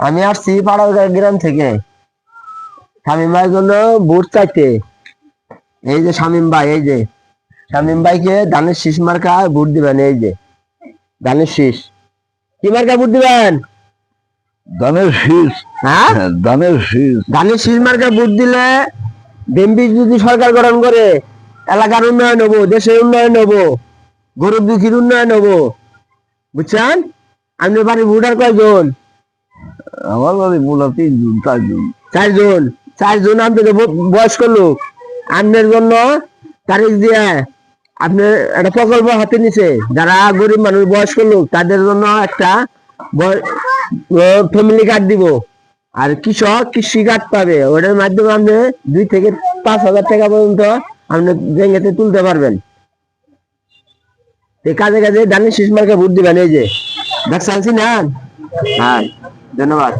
আমি আসছি পাড়াগাঁ গ্রাম থেকে শামীম ভাইয়ের জন্য ভোট চাইতে। এই যে শামীম ভাই, এই যে শামীম ভাইকে ধানের শীষ মার্কা ভোট দিবেন। এই যে ধানের শীষ। কি মার্কা ভোট দিবেন? ধানের শীষ। হ্যাঁ, ধানের শীষ। ধানের শীষ মার্কা ভোট দিলে বিএনপি যদি সরকার গঠন করে এলাকার উন্নয়ন হবো, দেশের উন্নয়ন হবো, গরিব দুঃখীর উন্নয়ন হবো। বুঝছেন? আপনার বাড়ির ভোটার কয়জন? আমার বাড়ি মোটা 3 জন 4 জন। 4 জন। 4 জন আপনাদের বয়স্ক লোক। আপনার জন্য তারিখ দিয়ে আপনার একটা প্রকল্প হাতে নিছে, যারা গরিব মানুষ বয়স্ক লোক তাদের জন্য একটা ফ্যামিলি কার্ড দিব। আর কৃষক কৃষি কার্ড পাবে, ওটার মাধ্যমে আপনি 2 থেকে 5,000 টাকা পর্যন্ত আপনি ব্যাংকে তুলতে পারবেন। এই কাজে কাজে ধানের শীষ মার্কা ভোট দিবেন। এই যে দেখছেন না? হ্যাঁ, ধন্যবাদ।